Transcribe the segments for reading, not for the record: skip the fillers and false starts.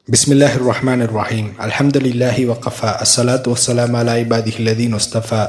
பிஸ்மில்லாஹிர் ரஹ்மானிர் ரஹீம். அல்ஹம்துலில்லாஹி வகஃபா. அஸ்ஸலாத்து வஸ்ஸலாமு அலா இபாதிஹில் லதீன வஸ்தஃபா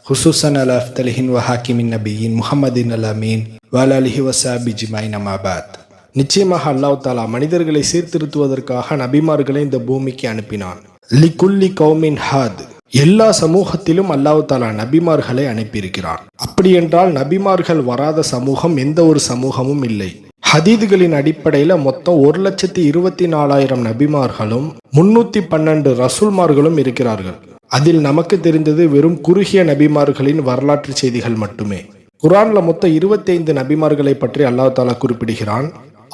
ஹுசூஸன் அலா அஃதலிஹின் வ ஹாக்கிமின் நபியின் முஹம்மதின் அல் அமீன் வ அலா ஆலிஹி வஸஹ்பிஹி அஜ்மஈன். அம்மா பஅத். நிச்சயமாக அல்லாஹ் தஆலா மனிதர்களை சீர்திருத்துவதற்காக நபிமார்களை இந்த பூமிக்கு அனுப்பினான். லிகுல்லி கௌமின் ஹாத், எல்லா சமூகத்திலும் அல்லாஹ் தஆலா நபிமார்களை அனுப்பியிருக்கிறான். அப்படி என்றால் நபிமார்கள் வராத சமூகம் எந்த ஒரு சமூகமும் இல்லை. ஹதீதுகளின் அடிப்படையில் மொத்தம் 1,24,000 நபிமார்களும் 312 ரசூல்மார்களும் இருக்கிறார்கள். அதில் நமக்கு தெரிந்தது வெறும் குறுகிய நபிமார்களின் வரலாற்று செய்திகள் மட்டுமே. குர்ஆன்ல மொத்தம் 25 நபிமார்களை பற்றி அல்லாஹ் தஆலா குறிப்பிடுகிறான்.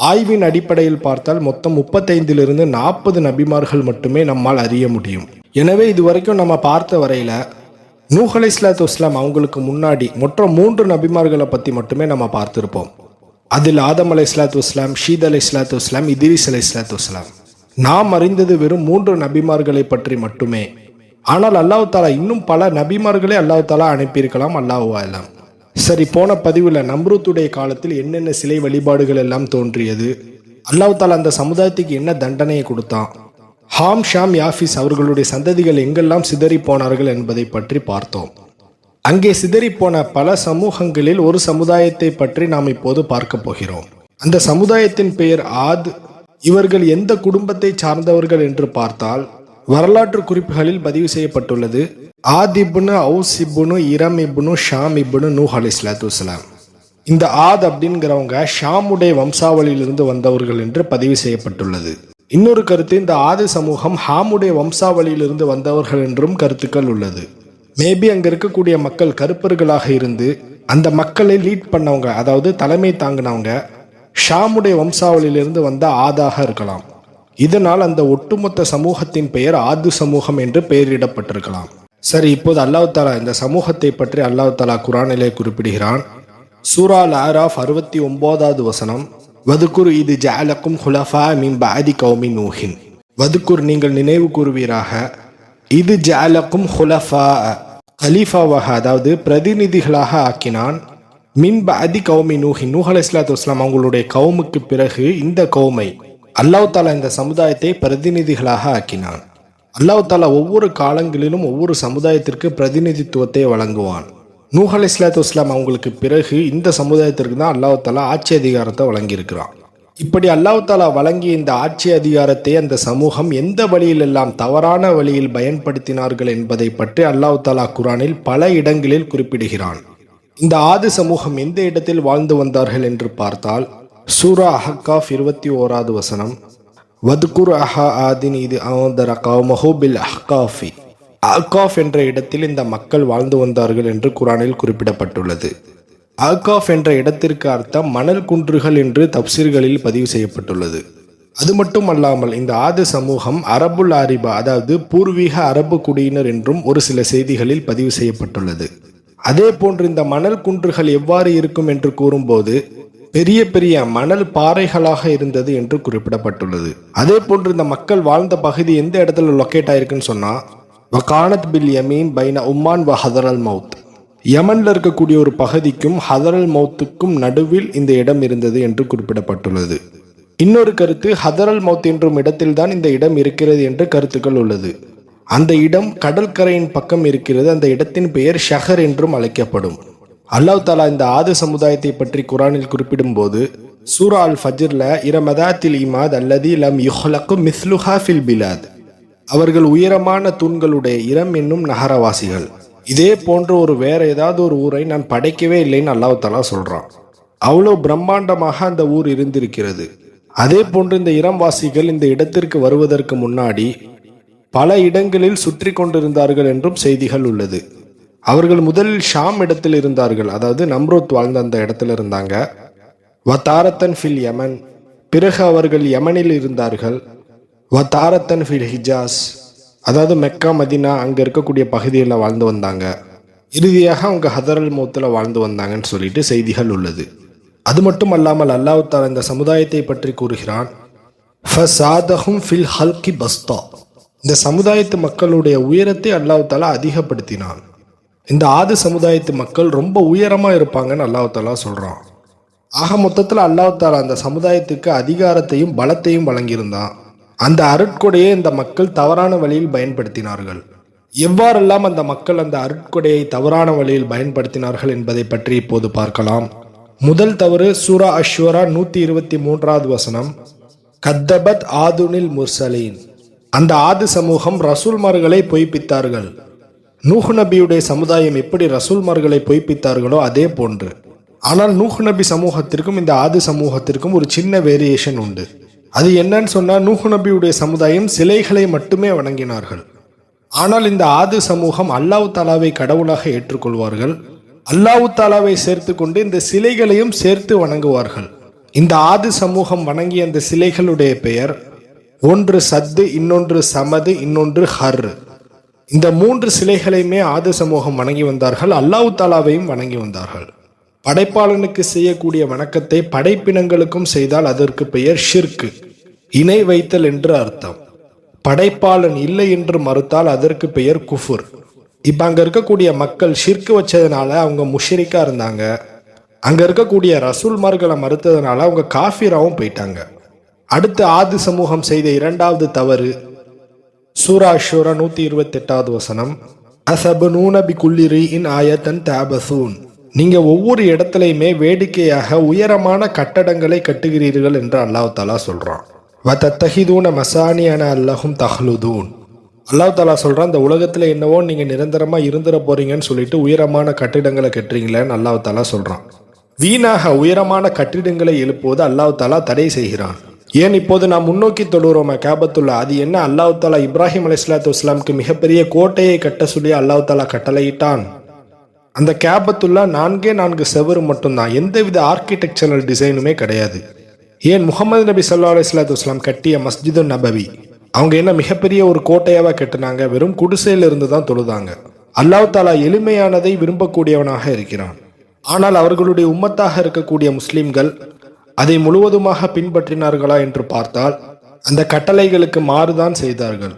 ஆய்வின் அடிப்படையில் பார்த்தால் மொத்தம் 35 40 நபிமார்கள் மட்டுமே நம்மால் அறிய முடியும். எனவே இதுவரைக்கும் நம்ம பார்த்த வரையில நூஹ் அலைஹிஸ்ஸலாத்து வஸ்ஸலாம் அவங்களுக்கு முன்னாடி மொத்தம் 3 நபிமார்களை பற்றி மட்டுமே நம்ம பார்த்திருப்போம். அதில் ஆதம் அலைஹிஸ்ஸலாத்து வஸ்ஸலாம், ஷீத் அலைஹிஸ்ஸலாத்து வஸ்ஸலாம், இத்ரீஸ் அலைஹிஸ்ஸலாத்து வஸ்ஸலாம். நாம் அறிந்தது வெறும் 3 நபிமார்களை பற்றி மட்டுமே. ஆனால் அல்லாஹ் தஆலா இன்னும் பல நபிமார்களை அல்லாஹ் தஆலா அனுப்பியிருக்கலாம். அல்லாஹு அலம். சரி, போன பதிவில் நம்ரூத்துடைய காலத்தில் என்னென்ன சிலை வழிபாடுகள் எல்லாம் தோன்றியது, அல்லாஹ் தஆலா அந்த சமுதாயத்துக்கு என்ன தண்டனையை கொடுத்தான், ஹாம் ஷாம் யாஃபிஸ் அவர்களுடைய சந்ததிகள் எங்கெல்லாம் சிதறி போனார்கள் என்பதை பற்றி பார்த்தோம். அங்கே சிதறிப்போன பல சமூகங்களில் ஒரு சமுதாயத்தை பற்றி நாம் இப்போது பார்க்க போகிறோம். அந்த சமுதாயத்தின் பெயர் ஆத். இவர்கள் எந்த குடும்பத்தை சார்ந்தவர்கள் என்று பார்த்தால் வரலாற்று குறிப்புகளில் பதிவு செய்யப்பட்டுள்ளது. ஆத் இப்னு அவுஸ் இப்னு இரம் இப்னு ஷாம் இப்னு நூஹ் அலைஹிஸ்ஸலாத்து வஸ்ஸலாம். இந்த ஆத் அப்படிங்கிறவங்க ஷாமுடைய வம்சாவளியிலிருந்து வந்தவர்கள் என்று பதிவு செய்யப்பட்டுள்ளது. இன்னொரு கருத்து, இந்த ஆது சமூகம் ஹாமுடைய வம்சாவளியிலிருந்து வந்தவர்கள் என்றும் கருத்துக்கள் உள்ளது. மேபி அங்க இருக்கக்கூடிய மக்கள் கருப்பர்களாக இருந்து அந்த மக்களை லீட் பண்ணவங்க, அதாவது தலைமை தாங்கினவங்க ஷாமுடைய வம்சாவளியிலிருந்து வந்த ஆதாக இருக்கலாம். இதனால் அந்த ஒட்டுமொத்த சமூகத்தின் பெயர் ஆது சமூகம் என்று பெயரிடப்பட்டிருக்கலாம். சரி, இப்போது அல்லாஹ் தஆலா இந்த சமூகத்தை பற்றி அல்லாஹ் தஆலா குர்ஆனிலே குறிப்பிடுகிறான். சூரா அல் ஆராஃப் 69வது வசனம், வதுகுர் இது ஜஅலக்கும் ஹுலஃபா மின் பஅதி கௌமி நூஹின். வதுகுர், நீங்கள் நினைவு கூறுவீராக, இது ஜஅலக்கும் ஹுலஃபா, கலீஃபாவாக, அதாவது பிரதிநிதிகளாக ஆக்கினான், மின் பஅதி கௌமி நூஹின், நூஹ் அலைஹிஸ்ஸலாத்து வஸ்ஸலாம் அவங்களுடைய கௌமுக்கு பிறகு இந்த கௌமை அல்லாஹ் தஆலா இந்த சமுதாயத்தை பிரதிநிதிகளாக ஆக்கினான். அல்லாஹ் தஆலா ஒவ்வொரு காலங்களிலும் ஒவ்வொரு சமுதாயத்திற்கு பிரதிநிதித்துவத்தை வழங்குவான். நூஹ் அலைஹிஸ்ஸலாத்து வஸ்ஸலாம் அவங்களுக்கு பிறகு இந்த சமுதாயத்திற்கு தான் அல்லாஹ் தஆலா ஆட்சி அதிகாரத்தை வழங்கியிருக்கிறான். இப்படி அல்லாஹ் தஆலா வழங்கிய இந்த ஆட்சி அதிகாரத்தை அந்த சமூகம் எந்த வழியிலெல்லாம் தவறான வழியில் பயன்படுத்தினார்கள் என்பதை பற்றி அல்லாஹ் தஆலா குர்ஆனில் பல இடங்களில் குறிப்பிடுகிறான். இந்த ஆது சமூகம் எந்த இடத்தில் வாழ்ந்து வந்தார்கள் என்று பார்த்தால் சூரா அஹ்காஃப் 21வது வசனம், வதுகுர் அஹா ஆதின் இது அன்தர கௌமஹு பில் அஹ்காஃபி. அஹ்காஃப் என்ற இடத்தில் இந்த மக்கள் வாழ்ந்து வந்தார்கள் என்று குர்ஆனில் குறிப்பிடப்பட்டுள்ளது. அஹ்காஃப் என்ற இடத்திற்கு அர்த்தம் மணல் குன்றுகள் என்று தப்சீர்களில் பதிவு செய்யப்பட்டுள்ளது. அது மட்டும் அல்லாமல் இந்த ஆது சமூகம் அரபுல் ஆரிபா, அதாவது பூர்வீக அரபு குடியினர் என்றும் ஒரு சில செய்திகளில் பதிவு செய்யப்பட்டுள்ளது. அதே போன்று இந்த மணல் குன்றுகள் எவ்வாறு இருக்கும் என்று கூறும்போது பெரிய பெரிய மணல் பாறைகளாக இருந்தது என்று குறிப்பிடப்பட்டுள்ளது. அதே போன்று இந்த மக்கள் வாழ்ந்த பகுதி எந்த இடத்துல லொக்கேட் ஆயிருக்குன்னு சொன்னா, வகானத் பில் யமீன் பைன உம்மான் வ ஹதரல் மவுத், யமன்ல இருக்கக்கூடிய ஒரு பகுதிக்கும் ஹதரல் மவுத்துக்கும் நடுவில் இந்த இடம் இருந்தது என்று குறிப்பிடப்பட்டுள்ளது. இன்னொரு கருத்து, ஹதரல் மவுத் என்றும் இடத்தில்தான் இந்த இடம் இருக்கிறது என்று கருத்துக்கள் உள்ளது. அந்த இடம் கடற்கரையின் பக்கம் இருக்கிறது. அந்த இடத்தின் பெயர் ஷஹர் என்றும் அழைக்கப்படும். அல்லாஹ் தஆலா இந்த ஆது சமுதாயத்தை பற்றி குர்ஆனில் குறிப்பிடும் போது சூரா அல் ஃபஜ்ர்ல இரமதாத்தில் இமாத் அல்லதி லம் யுஹ்லகு மிஸ்லுஹா ஃபில் பிலாத், அவர்கள் உயரமான தூண்களுடைய இரம் என்னும் நகரவாசிகள், இதே போன்ற ஒரு வேற ஏதாவது ஒரு ஊரை நான் படைக்கவே இல்லைன்னு அல்லாஹ் தஆலா சொல்றான். அவ்வளோ பிரம்மாண்டமாக அந்த ஊர் இருந்திருக்கிறது. அதே போன்று இந்த இரம்வாசிகள் இந்த இடத்திற்கு வருவதற்கு முன்னாடி பல இடங்களில் சுற்றி கொண்டிருந்தார்கள் என்றும் செய்திகள் உள்ளது. அவர்கள் முதலில் ஷாம் இடத்தில் இருந்தார்கள், அதாவது நம்ரூத் வாழ்ந்த அந்த இடத்துல இருந்தாங்க. வதாரத்தன் ஃபில் யமன், பிறகு அவர்கள் யமனில் இருந்தார்கள். வதாரத்தன் ஃபில் ஹிஜாஸ், அதாவது மெக்கா மதினா அங்கே இருக்கக்கூடிய பகுதியில் வாழ்ந்து வந்தாங்க. இறுதியாக அவங்க ஹதரல் மௌத்தில் வாழ்ந்து வந்தாங்கன்னு சொல்லிட்டு செய்திகள் உள்ளது. அது மட்டும் அல்லாமல் அல்லாஹ் தஆலா இந்த சமுதாயத்தை பற்றி கூறுகிறான், ஃபஸாதஹும் ஃபில் ஹல்கி பஸ்தா, இந்த சமுதாயத்து மக்களுடைய உயரத்தை அல்லாஹ் தஆலா அதிகப்படுத்தினான். இந்த ஆது சமுதாயத்து மக்கள் ரொம்ப உயரமாக இருப்பாங்கன்னு அல்லாஹ் தஆலா சொல்கிறான். ஆக மொத்தத்தில் அல்லாஹ் தஆலா அந்த சமுதாயத்துக்கு அதிகாரத்தையும் பலத்தையும் வழங்கியிருந்தான். அந்த அருட்கொடையை இந்த மக்கள் தவறான வழியில் பயன்படுத்தினார்கள். எவ்வாறெல்லாம் அந்த மக்கள் அந்த அருட்கொடையை தவறான வழியில் பயன்படுத்தினார்கள் என்பதை பற்றி இப்போது பார்க்கலாம். முதல் தவறு சூரா அஷ்வரா 123வது வசனம். கத்தபத் ஆதுனில் முர்சலீன். அந்த ஆது சமூகம் ரசூல்மார்களை பொய்ப்பித்தார்கள். நூஹ் நபியுடைய சமுதாயம் எப்படி ரசூல்மார்களை பொய்ப்பித்தார்களோ அதே போன்று. ஆனால் நூஹ் நபி சமூகத்திற்கும் இந்த ஆது சமூகத்திற்கும் ஒரு சின்ன வேரியேஷன் உண்டு. அது என்னன்னு சொன்னா, நூஹ் நபியுடைய சமுதாயம் சிலைகளை மட்டுமே வணங்கினார்கள். ஆனால் இந்த ஆது சமூகம் அல்லாஹ் தாலாவை கடவுளாக ஏற்றுக்கொள்வார்கள். அல்லாஹ் தாலாவை சேர்த்து கொண்டு இந்த சிலைகளையும் சேர்த்து வணங்குவார்கள். இந்த ஆது சமூகம் வணங்கிய அந்த சிலைகளுடைய பெயர் ஒன்று சத்து, இன்னொன்று சமது, இன்னொன்று ஹர். இந்த 3 சிலைகளையுமே ஆது சமூகம் வணங்கி வந்தார்கள். அல்லாஹ் தாலாவையும் வணங்கி வந்தார்கள். படைப்பாளனுக்கு செய்யக்கூடிய வணக்கத்தை படைப்பினங்களுக்கும் செய்தால் அதற்கு பெயர் ஷிர்க், இணை வைத்தல் என்று அர்த்தம். படைப்பாளன் இல்லை என்று மறுத்தால் அதற்கு பெயர் குஃபுர். இப்போ அங்கே இருக்கக்கூடிய மக்கள் ஷிர்க் வச்சதுனால அவங்க முஷ்ரிக்கா இருந்தாங்க. அங்கே இருக்கக்கூடிய ரசூல்மார்களை மறுத்ததுனால அவங்க காஃபிராவும் போயிட்டாங்க. அடுத்து ஆது சமூகம் செய்த 2வது தவறு சூரா அஷ்ஷூரா 128வது வசனம். அசபனூன பிகுல்லி இன் ஆயத்தன் தாபசூன். நீங்க ஒவ்வொரு இடத்துலையுமே வேடிக்கையாக உயரமான கட்டடங்களை கட்டுகிறீர்கள் என்று அல்லாஹ் தாலா சொல்றான். வதத்தஹிதூன மசானியான அல்லஹும் தஹ்லுதூன். அல்லாஹ் தாலா சொல்றான், இந்த உலகத்துல என்னவோ நீங்க நிரந்தரமா இருந்துட போறீங்கன்னு சொல்லிட்டு உயரமான கட்டிடங்களை கட்டுறீங்களேன்னு அல்லாஹ் தாலா சொல்றான். வீணாக உயரமான கட்டிடங்களை எழுப்புவது அல்லாஹ் தாலா தடை செய்கிறான். ஏன் இப்போது நாம் முன்னோக்கி தொழுகிறோமா காபத்துல்லா, அது என்ன அல்லாஹ் தாலா இப்ராஹிம் அலைஹிஸ்ஸலாத்து வஸ்ஸலாமுக்கு மிகப்பெரிய கோட்டையை கட்ட சொல்லி அல்லாஹ் தாலா கட்டளையிட்டான். அந்த காபத்துல்லா 4 செவரு மட்டும்தான், எந்தவித ஆர்கிடெக்சரல் டிசைனுமே கிடையாது. ஏன் முகமது நபி ஸல்லல்லாஹு அலைஹி வஸல்லம் கட்டிய மஸ்ஜிது நபவி அவங்க என்ன மிகப்பெரிய ஒரு கோட்டையாவா கட்டினாங்க? வெறும் குடிசையில இருந்து தான் தொழுதாங்க. அல்லாஹ் தாலா எளிமையானதை விரும்பக்கூடியவனாக இருக்கிறான். ஆனால் அவர்களுடைய உம்மத்தாக இருக்கக்கூடிய முஸ்லிம்கள் அதை முழுவதுமாக பின்பற்றினார்களா என்று பார்த்தால் அந்த கட்டளைகளுக்கு மாறுதான் செய்தார்கள்.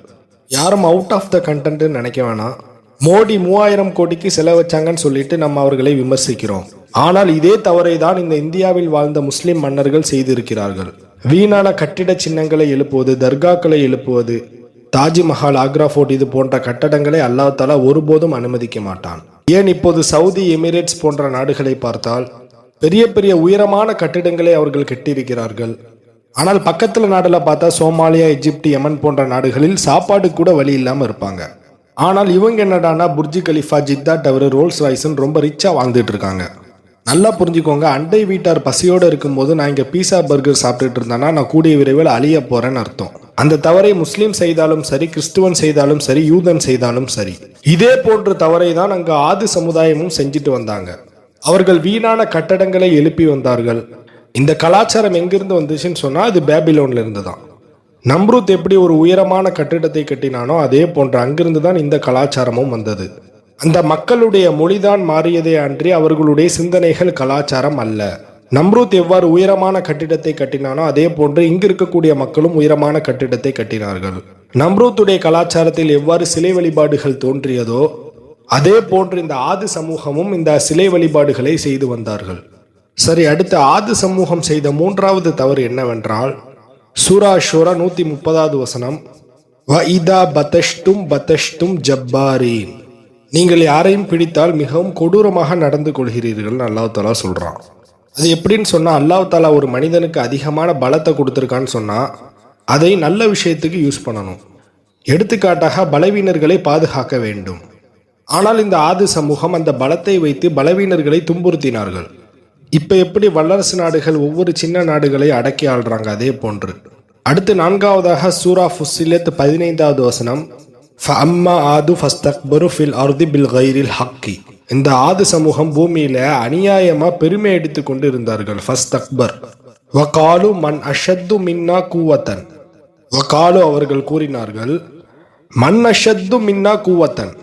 யாரும் அவுட் ஆஃப் த கண்டென்ட் நினைக்க வேணாம். மோடி 3000 கோடிக்கு செலவச்சாங்கன்னு சொல்லிட்டு நம்ம அவர்களை விமர்சிக்கிறோம். ஆனால் இதே தவறை தான் இந்த இந்தியாவில் வாழ்ந்த முஸ்லிம் மன்னர்கள் செய்திருக்கிறார்கள். வீணான கட்டிட சின்னங்களை எழுப்புவது, தர்காக்களை எழுப்புவது, தாஜ்மஹால், ஆக்ரா ஃபோர்ட் இது போன்ற கட்டடங்களை அல்லாஹ் தாலா ஒருபோதும் அனுமதிக்க மாட்டான். ஏன் இப்போது சவுதி, எமிரேட்ஸ் போன்ற நாடுகளை பார்த்தால் பெரிய பெரிய உயரமான கட்டிடங்களை அவர்கள் கட்டியிருக்கிறார்கள். ஆனால் பக்கத்துல நாடுல பார்த்தா சோமாலியா, எஜிப்ட், யமன் போன்ற நாடுகளில் சாப்பாடு கூட வழி இல்லாம இருப்பாங்க. ஆனால் இவங்க என்னடானா Burj Khalifa, Jeddah Tower, Rolls ராய்ஸ்ன்னு ரொம்ப ரிச்சா வாழ்ந்துட்டு இருக்காங்க. நல்லா புரிஞ்சுக்கோங்க, அண்டை வீட்டார் பசியோடு இருக்கும்போது நான் இங்கே பீஸா பர்கர் சாப்பிட்டுட்டு இருந்தேன்னா நான் கூடிய விரைவில் அழிய போறேன்னு அர்த்தம். அந்த தவறை முஸ்லீம் செய்தாலும் சரி, கிறிஸ்துவன் செய்தாலும் சரி, யூதன் செய்தாலும் சரி, இதே போன்ற தவறை தான் அங்கு ஆது சமுதாயமும் செஞ்சுட்டு வந்தாங்க. அவர்கள் வீணான கட்டடங்களை எழுப்பி வந்தார்கள். இந்த கலாச்சாரம் எங்கிருந்து வந்துச்சுன்னு சொன்னா அது பேபிலோன்ல இருந்து தான். நம்ரூத் எப்படி ஒரு உயரமான கட்டிடத்தை கட்டினானோ அதே போன்ற அங்கிருந்து தான் இந்த கலாச்சாரமும் வந்தது. அந்த மக்களுடைய மொழிதான் மாறியதே அன்றி அவர்களுடைய சிந்தனைகள், கலாச்சாரம் அல்ல. நம்ரூத் எவ்வாறு உயரமான கட்டிடத்தை கட்டினானோ அதே போன்று இங்கு இருக்கக்கூடிய மக்களும் உயரமான கட்டிடத்தை கட்டினார்கள். நம்ரூத்துடைய கலாச்சாரத்தில் எவ்வாறு சிலை வழிபாடுகள் தோன்றியதோ அதே போன்று இந்த ஆது சமூகமும் இந்த சிலை வழிபாடுகளை செய்து வந்தார்கள். சரி, அடுத்து ஆது சமூகம் செய்த 3வது தவறு என்னவென்றால் சூரா அஷ்ஷூரா 130வது வசனம். வ இதா பதஷ்தும் பதஷ்தும் ஜப்பாரீன். நீங்கள் யாரையும் பிடித்தால் மிகவும் கொடூரமாக நடந்து கொள்கிறீர்கள் அல்லாஹ் தாலா சொல்றான். அது எப்படின்னு சொன்னா, அல்லாஹ் தாலா ஒரு மனிதனுக்கு அதிகமான பலத்தை கொடுத்துருக்கான்னு சொன்னா அதை நல்ல விஷயத்துக்கு யூஸ் பண்ணணும். எடுத்துக்காட்டாக பலவீனர்களை பாதுகாக்க வேண்டும். ஆனால் இந்த ஆது சமூகம் அந்த பலத்தை வைத்து பலவீனர்களை துன்புறுத்தினார்கள். இப்ப எப்படி வல்லரசு நாடுகள் ஒவ்வொரு சின்ன நாடுகளை அடக்கி ஆள்றாங்க அதே போன்று. அடுத்து 4வதாக சூரா ஃபுஸ்ஸிலத் 15வது வசனம். ஃபஅம்மா ஆது ஃபஸ்தக்பரு ஃபில் அர்தி பில் கைரில் ஹக்கி. இந்த ஆது சமூகம் பூமியில அநியாயமா பெருமை எடுத்து கொண்டு இருந்தார்கள். ஃபஸ்தக்பர். வகாலு மன் அஷத்து மின்னா கூவத்தன். வகாலு அவர்கள் கூறினார்கள், மன் அஷத்து மின்னா கூவத்தன்,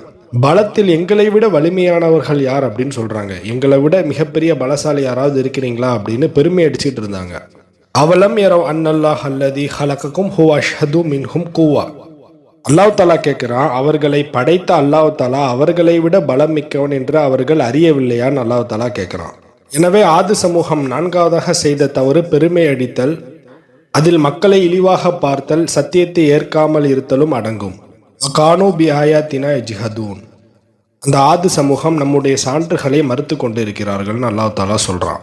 பலத்தில் எங்களை விட வலிமையானவர்கள் யார் அப்படின்னு சொல்றாங்க. எங்களை விட மிகப்பெரிய பலசாலி யாராவது இருக்கிறீங்களா அப்படின்னு பெருமை அடிச்சுட்டு இருந்தாங்க. அவலம் யரவ் அன்னல்லாஹ் அல்லதி ஹலகக்கும் ஹுவ அஷ்ஹது மின்ஹும் குவா. அல்லாஹ் தாலா கேட்கிறான், அவர்களை படைத்த அல்லாஹ் தாலா அவர்களை விட பலம் மிக்கவன் என்று அவர்கள் அறியவில்லையான்னு அல்லாஹ் தாலா கேட்கிறான். எனவே ஆது சமூகம் 4வதாக செய்த தவறு பெருமை அடித்தல். அதில் மக்களை இழிவாக பார்த்தல், சத்தியத்தை ஏற்காமல் இருத்தலும் அடங்கும். கானோ பி ஆயாத்தினா எஜ்ஹதூன். அந்த ஆது சமூகம் நம்முடைய சான்றுகளை மறுத்து கொண்டு இருக்கிறார்கள்னு அல்லாஹ் தஆலா சொல்றான்.